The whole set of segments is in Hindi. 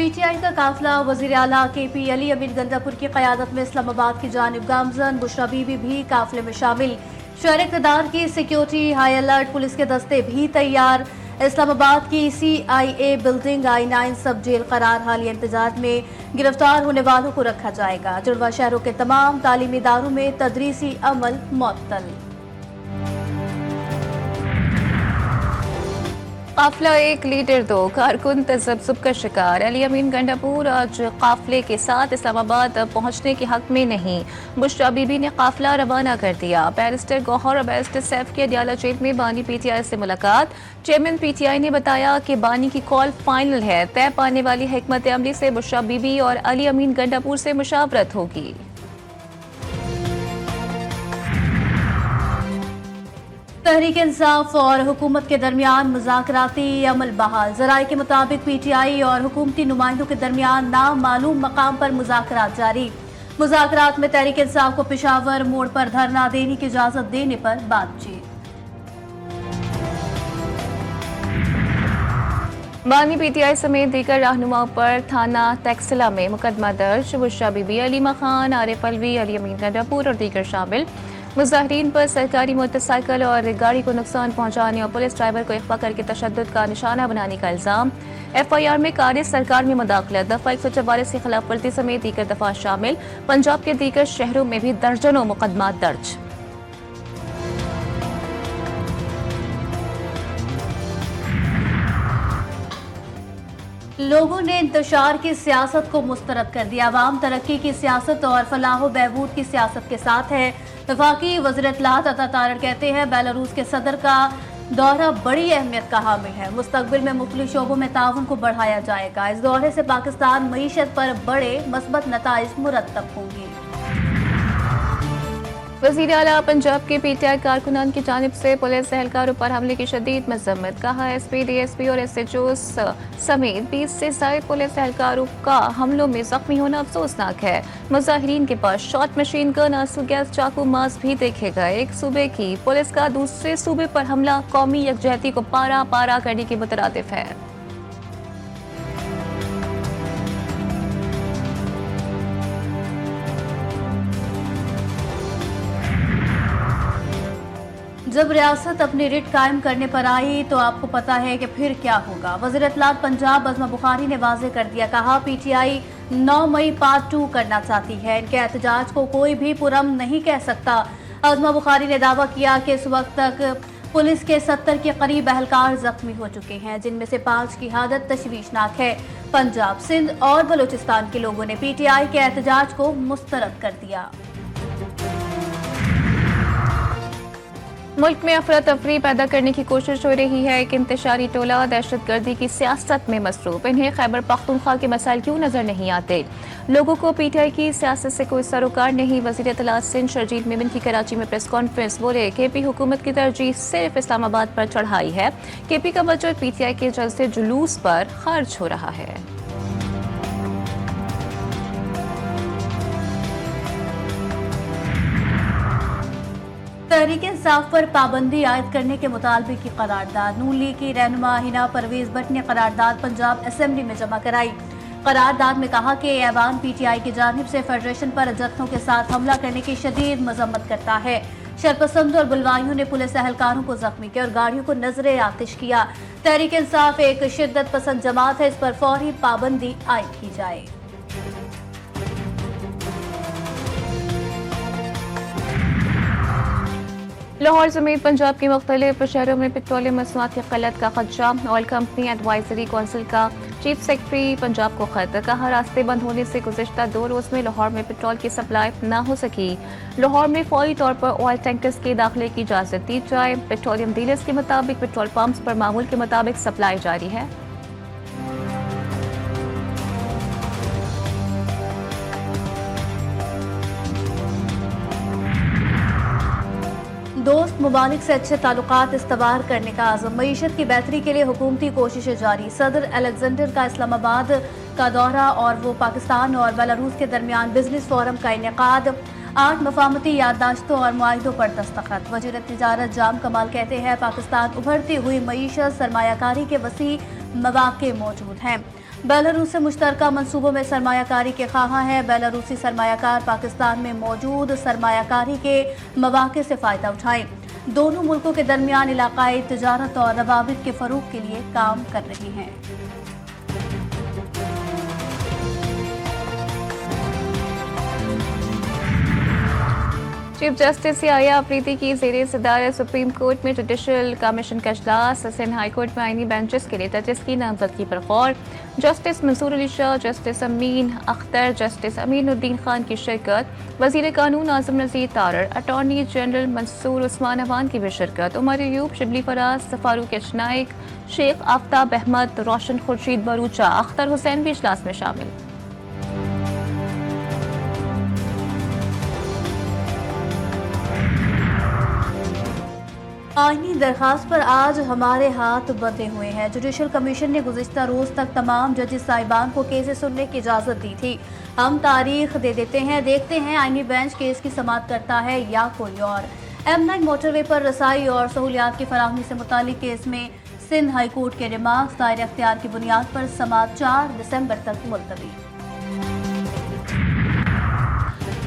पीटीआई का काफिला वजीर आला केपी अली अमीन गंडापुर की क़यादत में इस्लामाबाद की जानिब गामजन। बुशरा बीबी भी काफिले में शामिल। शहर इक़्तिदार की सिक्योरिटी हाई अलर्ट, पुलिस के दस्ते भी तैयार। इस्लामाबाद की CIA बिल्डिंग I9 सब जेल करार। हालिया इंतजाज में गिरफ्तार होने वालों को रखा जाएगा। जुड़वा शहरों के तमाम तालीमी इदारों में तदरीसी अमल मुअत्तल। काफिला एक लीडर दो कारकुन तजब्जुब का शिकार। अली अमीन गंडापुर आज काफिले के साथ इस्लामाबाद पहुंचने के हक में नहीं। बुशरा बीबी ने काफिला रवाना कर दिया। बैरिस्टर गौहर और बैरिस्टर सैफ की अडियाला जेल में बानी PTI से मुलाकात। चेयरमैन PTI ने बताया कि बानी की कॉल फाइनल है। तय पाने वाली हिकमत अमली से बुशरा बीबी और अली अमीन गंडापुर से मुशावरत होगी। तहरीक इंसाफ और हुकूमत के दरमियान मुज़ाकराती अमल बहाल। ज़राए के मुताबिक PTI और हुकूमती नुमाइंदों के दरमियान नामालूम मकाम पर मुज़ाकरात जारी। मुज़ाकरात में तहरीक इंसाफ को पेशावर मोड़ पर धरना देने की इजाज़त देने पर बातचीत। बानी PTI समेत दीगर रहनुमाओं पर थाना तैक्सिला में मुकदमा दर्ज। बुशरा बीबी, अलीमा खान, आरिफ अलवी, अली अमीन गंडापुर और दीगर शामिल। मुजाहिरीन पर सरकारी मोटरसाइकिल और गाड़ी को नुकसान पहुंचाने और पुलिस ड्राइवर को अगवा करके तशद्दुद का निशाना बनाने का इल्जाम। FIR में कार्य सरकार में मुदाखलत, दफा 144 की खिलाफ वर्जी समेत दीगर दफा शामिल। पंजाब के दीगर शहरों में भी दर्जनों मुकदमा दर्ज। लोगों ने इंतशार की सियासत को मुस्तरद कर दिया। अवाम तरक्की की सियासत और फलाह बहबूद की सियासत के साथ है। वफाकी वज़ीर इत्तलाआत अता तारड़ कहते हैं बेलारूस के सदर का दौरा बड़ी अहमियत का हामिल है। मुस्तकबिल में मुख्तलिफ शोबों में ताउन को बढ़ाया जाएगा। इस दौरे से पाकिस्तान मईशत पर बड़े मस्बत नताइज मुरत्तब होंगे। वज़ीर आला पंजाब के PTI कारकुनान की जानिब से पुलिस एहलकारों पर हमले की शदीद मजम्मत। कहा SP, DSP और SHO समेत 20 से ज़ायद पुलिस एहलकारों का हमलों में जख्मी होना अफसोसनाक है। मुजाहिरीन के पास शॉट मशीन गन, आंसू गैस, चाकू, मास्क भी देखे गए। एक सूबे की पुलिस का दूसरे सूबे पर हमला कौमी यकजहती को पारा पारा करने के मुतरादिफ है। जब रियासत अपनी रिट कायम करने पर आई तो आपको पता है कि फिर क्या होगा। वज़ीर इत्तलाआत पंजाब अज़मा बुखारी ने वाज़ेह कर दिया। कहा PTI 9 मई पार्ट 2 करना चाहती है। इनके एहतजाज को कोई भी पुरअमन नहीं कह सकता। अज़मा बुखारी ने दावा किया कि इस वक्त तक पुलिस के 70 के करीब एहलकार जख्मी हो चुके हैं, जिनमें से 5 की हालत तशवीशनाक है। पंजाब, सिंध और बलूचिस्तान के लोगों ने PTI के एहतजाज को मुस्तरद कर दिया। मुल्क में अफरा तफरी पैदा करने की कोशिश हो रही है। एक इंतशारी टोला दहशतगर्दी की सियासत में मसरूफ। इन्हें खैबर पख्तूनख्वा के मसाइल क्यों नजर नहीं आते? लोगों को PTI की सियासत से कोई सरोकार नहीं। वज़ीर इत्तलाआत सिंध शरजील मेमन की कराची में प्रेस कॉन्फ्रेंस। बोले KP हुकूमत की तरजीह सिर्फ इस्लामाबाद पर चढ़ाई है। KP का बजट PTI के जलसे जुलूस पर खर्च हो रहा है। तहरीक इंसाफ पर पाबंदी आयद करने के मुतालबे की करारदाद। नून लीग की रहनुमा हिना परवेज भट्ट ने करारदाद पंजाब असेंबली में जमा कराई। करारदाद में कहा कि ऐवान PTI की जानिब से फेडरेशन पर जत्थों के साथ हमला करने की शदीद मजम्मत करता है। शरपसंद और बुलवाइयों ने पुलिस एहलकारों को जख्मी किया और गाड़ियों को नजरे आतिश किया। तहरीक इंसाफ एक शिद्दत पसंद जमात है, इस पर फौरी पाबंदी आयद की जाए। लाहौर समेत पंजाब के मुख्तलिफ शहरों में पेट्रोलियम मसनूआत की किल्लत का खदशा। ऑयल कंपनी एडवाइजरी काउंसिल का चीफ सेक्रेटरी पंजाब को खत। कहा रास्ते बंद होने से गुज़िश्ता 2 रोज में लाहौर में पेट्रोल की सप्लाई ना हो सकी। लाहौर में फौरी तौर पर ऑयल टैंकर्स के दाखिले की इजाज़त दी जाए। पेट्रोलियम डीलर्स के मुताबिक पेट्रोल पंप्स पर मामूल के मुताबिक सप्लाई जारी है। दोस्त ममालिक से अच्छे ताल्लुकात इस्तवार करने का आज़म। मईशत की बेहतरी के लिए हुकूमती कोशिशें जारी। सदर अलेक्जेंडर का इस्लामाबाद का दौरा और वो पाकिस्तान और बेलारूस के दरमियान बिजनेस फोरम का इनेकाद। 8 मफाहमती याददाश्तों और मुआहिदों पर दस्तखत। वज़ीर तिजारत जाम कमाल कहते हैं पाकिस्तान उभरती हुई मईशत सरमायाकारी के वसी मौके मौजूद हैं। बेलारूस से मुश्तरका मंसूबों में सरमायाकारी के ख्वाह हैं। बेलारूसी सरमायाकार पाकिस्तान में मौजूद सरमायाकारी के मौके से फ़ायदा उठाएं। दोनों मुल्कों के दरमियान इलाकाई तिजारत और रवाबित के फ़रोग़ के लिए काम कर रही हैं। चीफ जस्टिस याया अफरीदी की ज़ेरे सदारत सुप्रीम कोर्ट में जुडिशल कमीशन का इजलास। सिंध हाई कोर्ट में आईनी बेंचेस के लिए तजस्स की नामजदगी पर गौर। जस्टिस मंसूर अली शाह, जस्टिस अमीन अख्तर, जस्टिस अमीनुद्दीन खान की शिरकत। वज़ीर कानून आज़म नज़ीर तारड़, अटॉर्नी जनरल मंसूर उस्मान अवान की भी शिरकत। उमर अयूब, शिबली फराज, फारूक एचनाइक, शेख आफ्ताब अहमद, रोशन खुर्शीद बरूचा, अख्तर हुसैन भी इजलास में शामिल। आईनी दरखास्त पर आज हमारे हाथ बंधे हुए हैं। जुडिशल कमीशन ने गुज़िश्ता रोज़ तक तमाम जजेस साहिबान को केसेस सुनने की इजाज़त दी थी। हम तारीख दे देते हैं, देखते हैं आईनी बेंच केस की समाअत करता है या कोई और। M9 मोटरवे पर रसाई और सहूलियात की फराहमी से मुतालिक केस में सिंध हाई कोर्ट के रिमार्क्स दायर अख्तियार की बुनियाद पर समाअत 4 दिसंबर तक मुलतवी।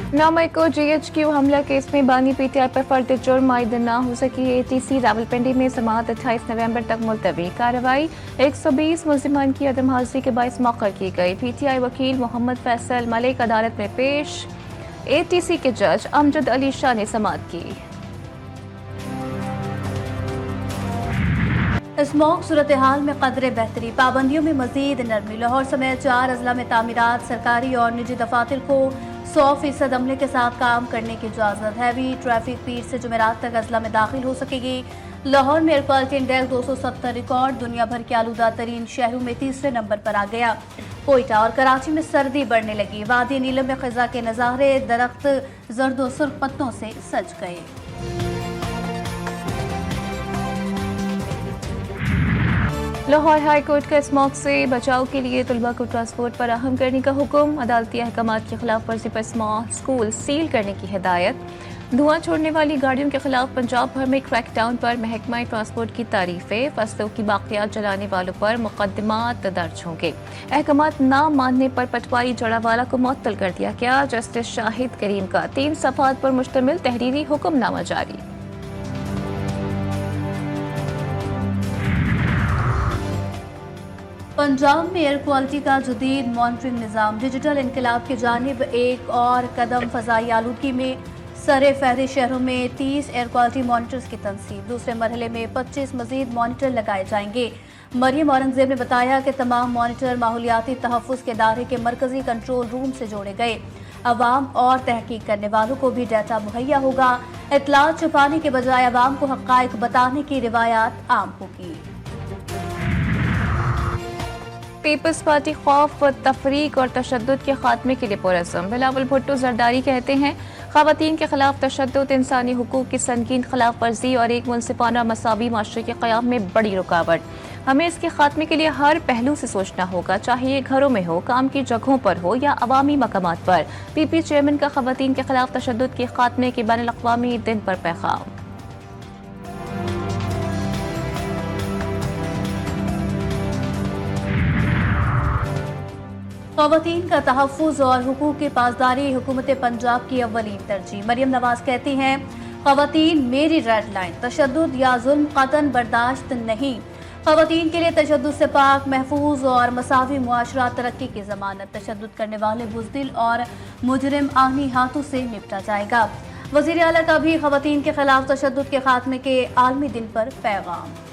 9 मई को GHQ हमला केस में बानी PTI पर फर्द जुर्म आयद न हो सकी। ATC रावलपिंडी में समाअत 28 नवंबर तक मुलतवी। कार्रवाई 120 मुल्जिमान की अदम हाजिरी के बायस मौखर की गई। PTI वकील मोहम्मद फैसल मलिक अदालत में पेश। ATC के जज अमजद अली शाह ने समाअत की। स्मॉग सूरत हाल में कदरे बेहतरी, पाबंदियों में मजीद नरमी। लाहौर समेत 4 अजला में तामीरात, सरकारी और निजी दफातर को 100% अमले के साथ काम करने की इजाज़त। हैवी ट्रैफिक पीर से जुमेरात तक अजला में दाखिल हो सकेगी। लाहौर में एयर क्वालिटी इंडेक्स 270 रिकॉर्ड, दुनिया भर के आलूदा तरीन शहरों में तीसरे नंबर पर आ गया। कोयटा और कराची में सर्दी बढ़ने लगी। वादी नीलम में खज़ा के नज़ारे, दरख्त जर्द व सुर्ख पत्तों से सज गए। लाहौर हाई कोर्ट का स्मॉग से बचाव के लिए तलबा को ट्रांसपोर्ट फराहम करने का हुक्म। अदालती अहकामात की खिलाफ वर्जी पर स्कूल सील करने की हिदायत। धुआं छोड़ने वाली गाड़ियों के खिलाफ पंजाब भर में क्रैकडाउन पर महकमा ट्रांसपोर्ट की तारीफें। फसलों की बाकियात जलाने वालों पर मुकदमात दर्ज होंगे। अहकामात ना मानने पर पटवारी जड़ावाला को मुअत्तल कर दिया गया। जस्टिस शाहिद करीम का 3 सफ़हात पर मुश्तमिल तहरीरी हुक्मनामा जारी। पंजाब में एयर क्वालिटी का जदीद मॉनिटरिंग निज़ाम। डिजिटल इनकलाब की जानिब एक और कदम। फ़ज़ाई आलूदगी में सरे फहरिस्त शहरों में 30 एयर क्वालिटी मॉनिटर्स की तनसीब। दूसरे मरहले में 25 मजीद मॉनिटर लगाए जाएंगे। मरियम औरंगजेब ने बताया कि तमाम मॉनिटर माहौलियाती तहफ़्फ़ुज़ के दायरे के मरकजी कंट्रोल रूम से जोड़े गए। अवाम और तहकीक करने वालों को भी डाटा मुहैया होगा। इत्तलात छुपाने के बजाय अवाम को हक़ाइक़ बताने की रिवायात आम होगी। पीपल्स पार्टी खौफ, तफरीक और तशद्दुद के खात्मे के लिए पुरज़्म। बिलावल भुट्टो जरदारी कहते हैं ख़वातीन के खिलाफ तशद्दुद इंसानी हुकूक की संगीन खिलाफ वर्जी और एक मुनसिफाना मसावी माशरे के क़याम में बड़ी रुकावट। हमें इसके खात्मे के लिए हर पहलू से सोचना होगा, चाहे ये घरों में हो, काम की जगहों पर हो या अवामी मकामात पर। PP चेयरमैन का ख़वातीन के खिलाफ तशद्दुद के खात्मे के बैनुल अक़वामी दिन पर पैगाम। ख़वातीन का तहफ़्फ़ुज़ और हुकूक की पासदारी हुकूमत पंजाब की अव्वलीन तरजीह। मरियम नवाज कहती हैं ख़वातीन मेरी रेड लाइन, तशद्दुद या जुल्म क़तन बर्दाश्त नहीं। ख़वातीन के लिए तशद्दुद से पाक, महफूज और मसावी मुआशरा तरक्की की ज़मानत। तशद्दुद करने वाले बुज़दिल और मुजरिम आनी हाथों से निपटा जाएगा। वज़ीर आला का भी ख़वातीन के खिलाफ तशद्दुद के खात्मे के आलमी दिन पर पैगाम।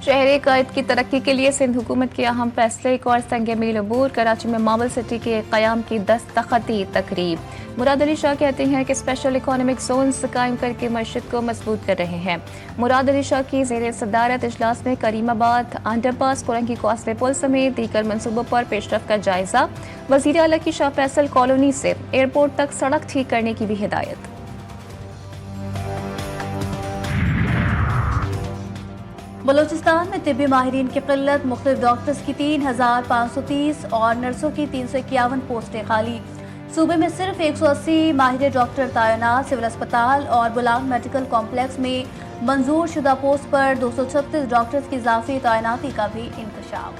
शहरी कायद की तरक्की के लिए सिंध हुकूमत के अहम फैसले। एक और संग मील अबूर। कराची में मार्बल सिटी के क़याम की दस्तखती तकरीब। मुराद अली शाह कहते हैं कि स्पेशल इकोनॉमिक जोन्स कायम करके मईशत को मजबूत कर रहे हैं। मुराद अली शाह की ज़ेर सदारत इजलास में करीमाबाद अंडरपास, कोरंगी कॉस्वे पुल समेत दीगर मनसूबों पर पेशरफ का जायजा। वज़ीर आला की शाह फैसल कॉलोनी से एयरपोर्ट तक सड़क ठीक करने की भी हिदायत। बलोचिस्तान में तिब्बी माहिरीन की किल्लत, मुख्तलिफ डॉक्टर्स की 3530 और नर्सों की 351 पोस्टें खाली। सूबे में सिर्फ 180 माहिर डॉक्टर तैनात। सिविल अस्पताल और बुलांग मेडिकल कॉम्प्लेक्स में मंजूर शुदा पोस्ट पर 236 डॉक्टर्स की इजाफी तैनाती का भी इंकशाफ।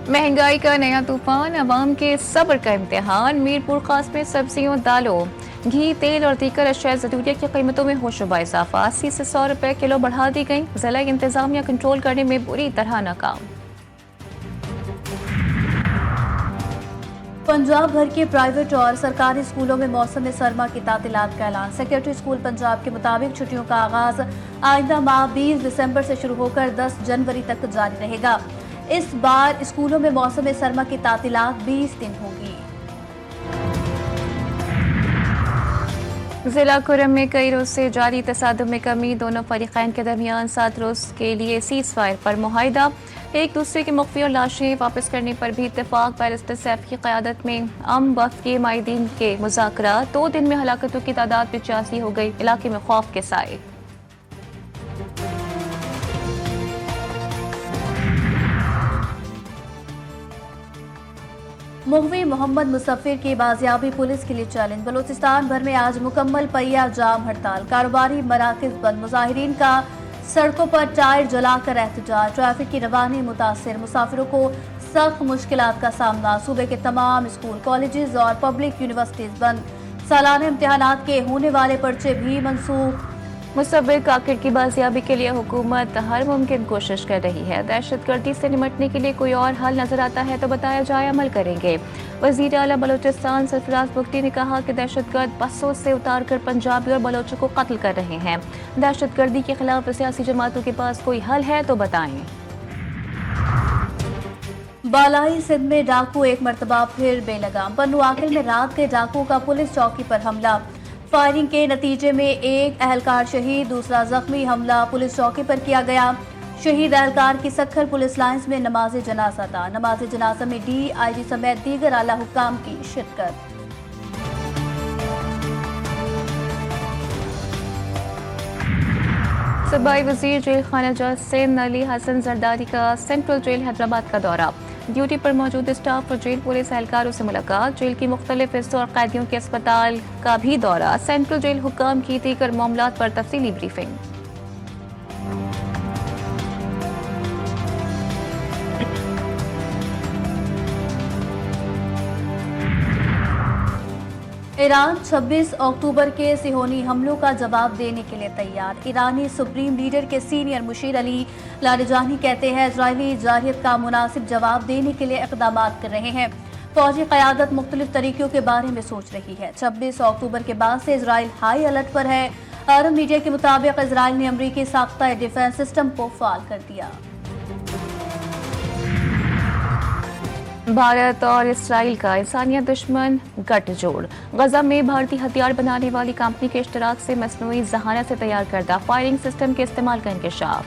महंगाई का नया तूफान, अवाम के सब्र का इम्तिहान। मीरपुर खास में सब्जियों, दालों, घी, तेल और दीगर अशिया ज़रूरिया की कीमतों में होशरुबा इजाफा 80 से 100 रुपए किलो बढ़ा दी गई। जिला इंतजामिया कंट्रोल करने में बुरी तरह नाकाम। पंजाब भर के प्राइवेट और सरकारी स्कूलों में मौसम सरमा की तातीलात का ऐलान। सेक्रेटरी स्कूल पंजाब के मुताबिक छुट्टियों का आगाज आइंदा माह 20 दिसंबर से शुरू होकर 10 जनवरी तक जारी रहेगा। इस बार स्कूलों में मौसम सरमा की तातीलात 20 दिन होगी। जिला कुरम में कई रोज से जारी तसादुम में कमी, दोनों फरीकैन के दरमियान 7 रोज के लिए सीज फायर पर मुआहिदा। एक दूसरे की मुख्फी और लाशें वापस करने पर भी इत्तेफाक। बैरिस्टर सैफ की क़यादत में अम वफ़द के माहिदीन के मुज़ाकरा। 2 दिन में हलाकतों की तादाद 85 हो गई। इलाके में खौफ के साए। मुफ्ती मोहम्मद मुसफ़िर की बाजियाबी पुलिस के लिए चैलेंज। बलूचिस्तान भर में आज मुकम्मल पहिया जाम हड़ताल, कारोबारी मराकज़ बंद, मुजाहिरीन का सड़कों पर टायर जलाकर एहतजाज। ट्रैफिक की रवानी मुतासिर, मुसाफिरों को सख्त मुश्किलात का सामना। सूबे के तमाम स्कूल, कॉलेजेस और पब्लिक यूनिवर्सिटीज बंद। सालाना इम्तिहानात के होने वाले पर्चे भी मनसूख। मुसब्बिर काकिर की बाजियाबी के लिए हुकूमत हर मुमकिन कोशिश कर रही है। दहशतगर्दी से निपटने के लिए कोई और हल नजर आता है तो बताया जाए, अमल करेंगे। वजीर आला बलोचिस्तान सरफराज बुगटी ने कहा कि दहशतगर्द बसों से उतार कर पंजाबी और बलोचों को कत्ल कर रहे हैं। दहशतगर्दी के खिलाफ सियासी जमातों के पास कोई हल है तो बताएं। बालाई सिंध में डाकू एक मरतबा फिर बेलगाम। पन्नू आकिल में रात के डाकुओं का पुलिस चौकी पर हमला। फायरिंग के नतीजे में एक अहलकार शहीद, दूसरा जख्मी। हमला पुलिस चौकी पर किया गया। शहीद अहलकार की सक्खर पुलिस लाइंस में नमाज जनाजा था। नमाज जनाजा में DIG समेत दीगर आला हुक्काम की शिरकत। सूबाई वजीर जेल खाना जज सैयद अली हसन जरदारी का सेंट्रल जेल हैदराबाद का दौरा। ड्यूटी पर मौजूद स्टाफ और जेल पुलिस एहलकारों से मुलाकात। जेल की मुख्तलिफ हिस्सों और कैदियों के अस्पताल का भी दौरा। सेंट्रल जेल हुक्काम की दीगर मामलात पर तफसीली ब्रीफिंग। ईरान 26 अक्टूबर के सिहोनी हमलों का जवाब देने के लिए तैयार। ईरानी सुप्रीम लीडर के सीनियर मुशीर अली लारिजानी कहते हैं इजरायली जारहियत का मुनासिब जवाब देने के लिए इक़दाम कर रहे हैं। फौजी क़यादत मुख्तलिफ तरीक़ों के बारे में सोच रही है। 26 अक्टूबर के बाद से इजराइल हाई अलर्ट पर है। अरब मीडिया के मुताबिक इजराइल ने अमरीकी साख्ता डिफेंस सिस्टम को फाल कर दिया। भारत और इसराइल का इंसानियत दुश्मन गठजोड़। गजा में भारतीय हथियार बनाने वाली कंपनी के इश्तराक से मसनूई जहानत से तैयार करदा फायरिंग सिस्टम के इस्तेमाल का इंकशाफ।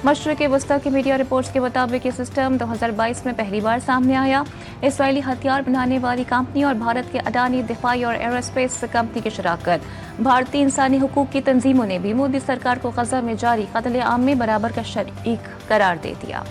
मशरिक़ वस्ता की मीडिया रिपोर्ट्स के मुताबिक ये सिस्टम 2022 में पहली बार सामने आया। इसराइली हथियार बनाने वाली कंपनी और भारत के अडानी दिफाई और एरोस्पेस कंपनी की शराकत। भारतीय इंसानी हुकूक की तंजीमों ने भी मोदी सरकार को गजा में जारी कत्ल आम में बराबर का शरीक करार दे दिया।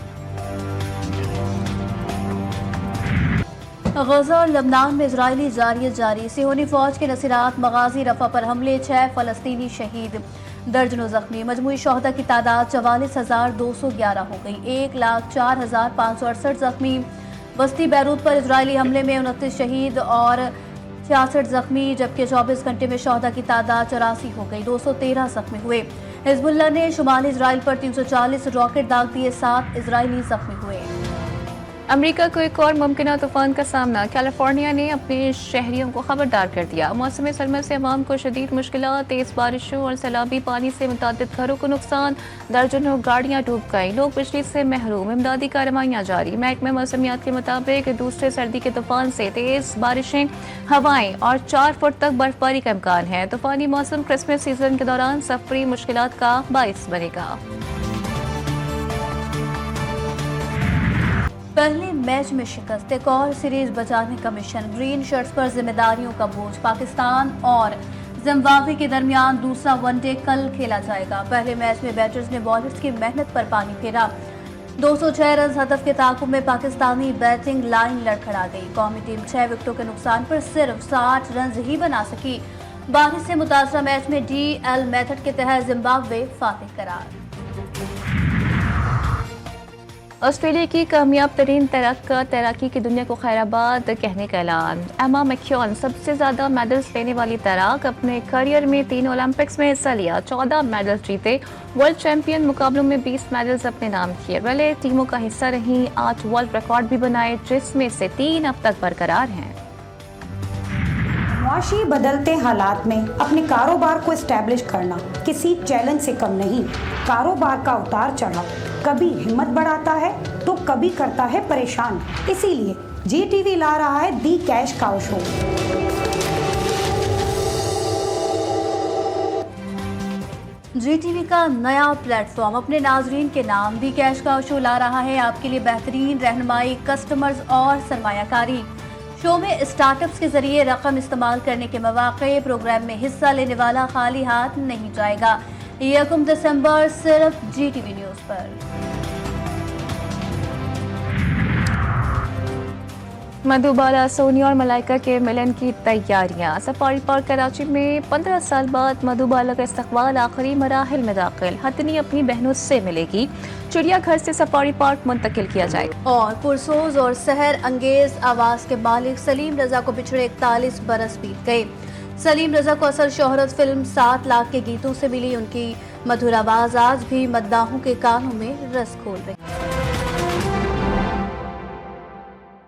गजा और लबनान में इजरायली जारियत जारी। सिहोनी फौज के नसीरात मगाजी रफा पर हमले, 6 फलस्तीनी शहीद, दर्जनों जख्मी। मजमूई शोहदा की तादाद 44,211 हो गई। 1,04,568 जख्मी। वस्ती बैरूत पर इजरायली हमले में 29 शहीद और 66 जख्मी, जबकि 24 घंटे में शोहदा की तादाद 84 हो गई। 213 जख्मी हुए। हिजबुल्लाह ने शुमाली इजराइल पर 340 रॉकेट दाग दिए, 7 इजरायली जख्मी हुए। अमेरिका को एक और मुमकिन तूफान का सामना। कैलिफोर्निया ने अपने शहरियों को खबरदार कर दिया। मौसम सरमा से अवाम को शदीद मुश्किलात, तेज बारिशों और सैलाबी पानी से मुतादिद घरों को नुकसान, दर्जनों गाड़ियां डूब गई, लोग बिजली से महरूम, इमदादी कार्रवाइयां जारी। महकमा मौसमियात के मुताबिक दूसरे सर्दी के तूफान से तेज बारिशें, हवाएं और 4 फुट तक बर्फबारी का इम्कान है। तूफानी मौसम क्रिसमस सीजन के दौरान सफरी मुश्किलात का बाइस बनेगा। पहले मैच में शिकस्त, एक और सीरीज बचाने का मिशन। ग्रीन शर्ट्स पर जिम्मेदारियों का बोझ। पाकिस्तान और जिम्बाब्वे के दरमियान दूसरा वनडे कल खेला जाएगा। पहले मैच में बैटर्स ने बॉलर्स की मेहनत पर पानी फेरा। 206 रन हदफ के ताकुब में पाकिस्तानी बैटिंग लाइन लड़खड़ा गई। कौमी टीम 6 विकेटों के नुकसान पर सिर्फ 60 रन ही बना सकी। बारिश से मुतासरा मैच में DL मेथड के तहत जिम्बाब्वे फातिह करार। ऑस्ट्रेलिया की कामयाब तरीन तैराकी की दुनिया को खैराबाद कहने का ऐलान। एमा मैक्यून सबसे ज़्यादा मेडल्स लेने वाली तैराक, अपने करियर में 3 ओलंपिक्स में हिस्सा लिया, 14 मेडल जीते, वर्ल्ड चैंपियन मुकाबलों में 20 मेडल्स अपने नाम किए, रले टीमों का हिस्सा रहीं, 8 वर्ल्ड रिकॉर्ड भी बनाए, जिसमें से 3 अब तक बरकरार हैं। मुआशी बदलते हालात में अपने कारोबार को एस्टैब्लिश करना किसी चैलेंज से कम नहीं। कारोबार का उतार चढ़ाव कभी हिम्मत बढ़ाता है तो कभी करता है परेशान। इसीलिए जीटीवी ला रहा है दी कैश काउ शो। जीटीवी का नया प्लेटफॉर्म अपने नाजरीन के नाम दी कैश काउ शो ला रहा है आपके लिए बेहतरीन रहनुमाई, कस्टमर्स और सरमायाकारी। शो में स्टार्टअप्स के जरिए रकम इस्तेमाल करने के मौके, प्रोग्राम में हिस्सा लेने वाला खाली हाथ नहीं जाएगा। 1 दिसंबर सिर्फ जीटीवी न्यूज पर। मधुबाला, सोनिया और मलाइका के मिलन की तैयारियां। सफारी पार्क कराची में 15 साल बाद मधुबाला का इस्तकबाल आखिरी मराहिल में दाखिल। हथनी अपनी बहनों से मिलेगी, चिड़ियाघर से सफारी पार्क मुंतकिल किया जाएगा। और पुरसोज और सहर अंगेज आवाज के मालिक सलीम रजा को पिछड़े 41 बरस बीत गए। सलीम रजा को असल शोहरत फिल्म 7 लाख के गीतों से मिली। उनकी मधुर आवाज आज भी मद्दाहों के कानों में रस खोल रही।